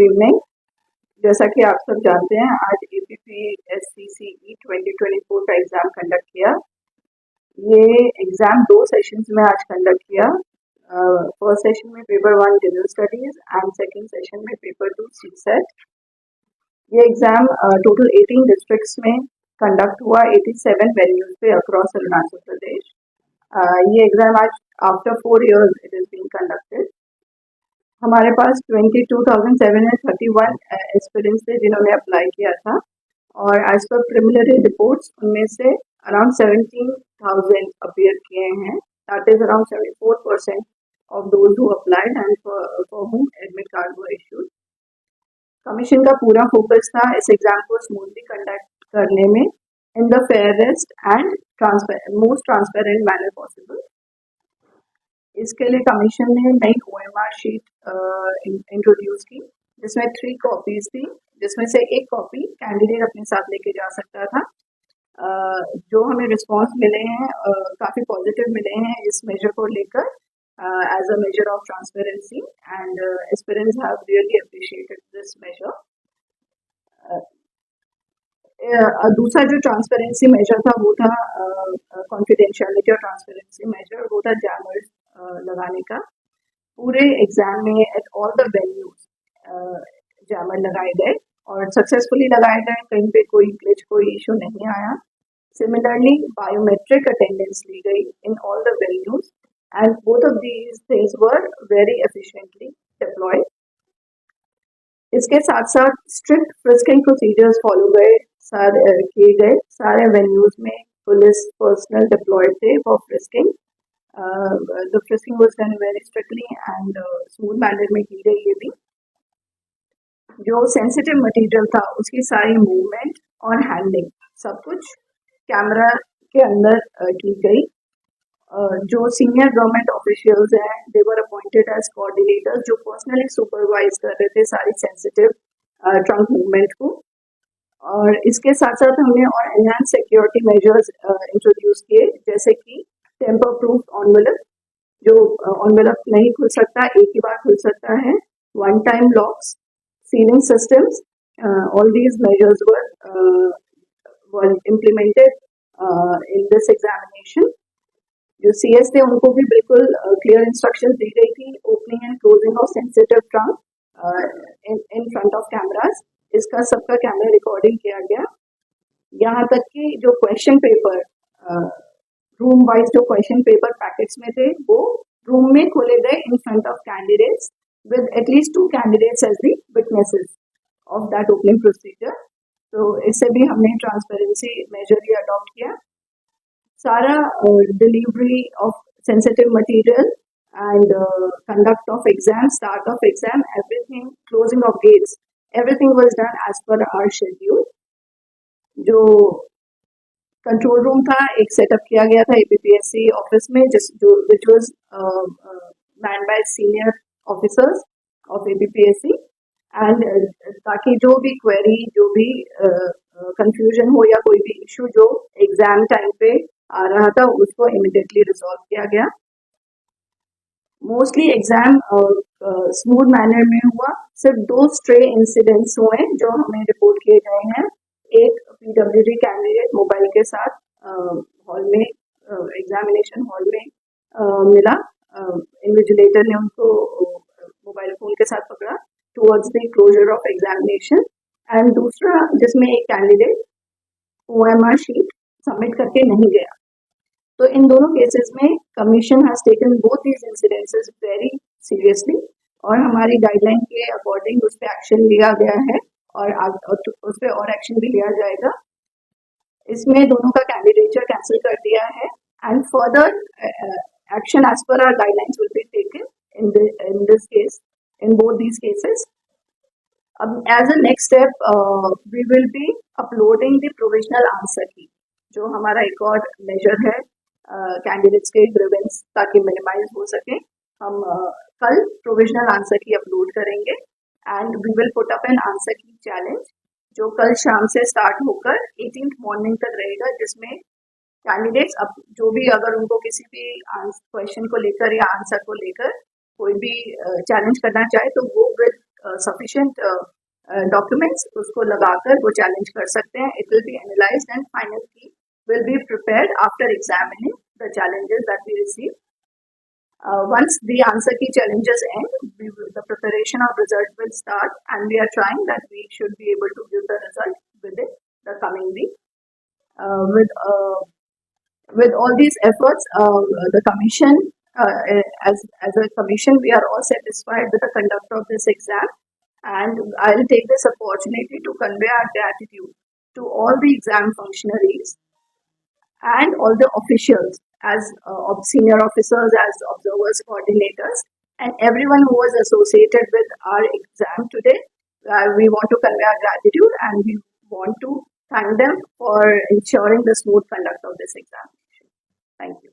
Good evening. जैसा कि आप सब जानते हैं, आज APPSCCE 2024 का एग्ज़ाम कंडक्ट किया। ये एग्ज़ाम 2 सेशंस में आज कंडक्ट किया। फर्स्ट सेशन में paper 1 general studies and second session में पेपर 2 CSET। ये एग्ज़ाम टोटल 18 डिस्ट्रिक्ट्स में कंडक्ट हुआ, 87 वेन्यूज पे अक्रॉस अरुणाचल प्रदेश। ये एग्ज़ाम आज after 4 years it is being conducted. हमारे पास 22,731 एस्पिरेंट्स थे जिन्होंने अप्लाई किया था, और एज पर प्रिलिमिनरी रिपोर्ट्स उनमें से अराउंड 17,000 अपीयर किए हैं। That is around 74% of those who applied and for हुम एडमिट कार्ड वर इश्यूड। कमीशन का पूरा फोकस था इस एग्जाम को स्मूथली कंडक्ट करने में in the fairest and most transparent manner possible. इसके लिए कमीशन ने नई OMR शीट इंट्रोड्यूस की, जिसमें 3 कॉपीज थी, जिसमें से एक कॉपी कैंडिडेट अपने साथ लेके जा सकता था। जो हमें रिस्पांस मिले हैं काफ़ी पॉजिटिव मिले हैं इस मेजर को लेकर as a measure of transparency, and aspirants have really appreciated this measure. दूसरा जो ट्रांसपेरेंसी मेजर था वो था कॉन्फिडेंशियलिटी और ट्रांसपेरेंसी मेजर, वो था जैमर्स लगाने का। पूरे एग्जाम में at all the venues jammer लगाए गए और सक्सेसफुली लगाए गए, कहीं पे कोई ग्लिच कोई इशू नहीं आया। सिमिलरली बायोमेट्रिक अटेंडेंस ली गई in all the venues and both of these things were very efficiently deployed. इसके साथ साथ स्ट्रिक्ट फ्रिस्किंग प्रोसीजर्स फॉलो किए गए। सारे वेन्यूज में पुलिस पर्सनल डिप्लॉयड थे for frisking. The frisking was done very strictly and smooth manner में की गई। ये भी जो सेंसिटिव मटेरियल था उसकी सारी मूवमेंट और हैंडलिंग सब कुछ कैमरा के अंदर की गई। जो सीनियर गवर्नमेंट ऑफिशियल्स हैं दे वर अपॉइंटेड एज कोऑर्डिनेटर्स, जो पर्सनली सुपरवाइज कर रहे थे सारी सेंसिटिव ट्रंक मूवमेंट को। और इसके साथ साथ हमने और एनहांस सिक्योरिटी मेजर्स इंट्रोड्यूस किए, जैसे कि टेम्पर प्रूफ एनवेलप, जो एनवेलप नहीं खुल सकता, एक ही बार खुल सकता है, one time locks, ceiling systems, all these measures were implemented in this examination. जो CS थे उनको भी बिल्कुल क्लियर इंस्ट्रक्शन दी गई थी opening and closing of sensitive trunk in front of cameras. इसका सबका कैमरा रिकॉर्डिंग किया गया। यहाँ तक कि जो क्वेश्चन पेपर रूम वाइज जो क्वेश्चन पेपर पैकेट्स में थे वो रूम में खोले गए in front of candidates with at least 2 candidates as the witnesses of that opening procedure. तो इससे भी हमने ट्रांसपेरेंसी मेजर ही अडॉप्ट किया। सारा delivery of sensitive material and conduct of exam, start of exam, everything, closing of gates, everything was done as per our schedule. जो control room था एक setup किया गया था APPSC ऑफिस में, which was man by senior officers of APPSC, and ताकि जो भी क्वेरी, जो भी कंफ्यूजन हो या कोई भी इशू जो एग्जाम टाइम पे आ रहा था उसको इमिडिएटली रिजॉल्व किया गया। मोस्टली एग्जाम स्मूथ मैनर में हुआ। सिर्फ 2 स्ट्रे इंसिडेंट्स हुए जो हमें रिपोर्ट किए गए हैं। एक PWD कैंडिडेट मोबाइल के साथ हॉल में, एग्जामिनेशन हॉल में मिला। इन्विजिलेटर ने उनको मोबाइल फोन के साथ पकड़ा towards the closure of examination. And दूसरा जिसमें एक कैंडिडेट OMR शीट सबमिट करके नहीं गया। तो इन दोनों केसेस में commission has taken both these incidences very seriously, और हमारी गाइडलाइन के अकॉर्डिंग उस पर एक्शन लिया गया है और उस पर और एक्शन भी लिया जाएगा। इसमें दोनों का कैंडिडेचर कैंसिल कर दिया है and further action as per our guidelines will be taken in this case, in both these cases. अब as a next step we will be uploading the provisional answer key, जो हमारा एक और major है candidates के grievance ताकि minimise हो सके। हम कल प्रोविजनल आंसर की अपलोड करेंगे and we will put up an answer key challenge, जो कल शाम से स्टार्ट होकर 18th मॉर्निंग तक रहेगा, जिसमें कैंडिडेट्स अब जो भी अगर उनको किसी भी क्वेश्चन को लेकर या आंसर को लेकर कोई भी चैलेंज करना चाहे तो वो विद sufficient documents, उसको लगाकर वो challenge कर सकते हैं. It will be analyzed and final key will be prepared after examining the challenges that we receive. Once the answer key challenges end, the preparation of result will start, and we are trying that we should be able to give the result within the coming week. With all these efforts, the commission, as a commission, we are all satisfied with the conduct of this exam, and I'll take this opportunity to convey our gratitude to all the exam functionaries and all the officials as senior officers, as observers, coordinators, and everyone who was associated with our exam today. We want to convey our gratitude, and we want to thank them for ensuring the smooth conduct of this examination. Thank you.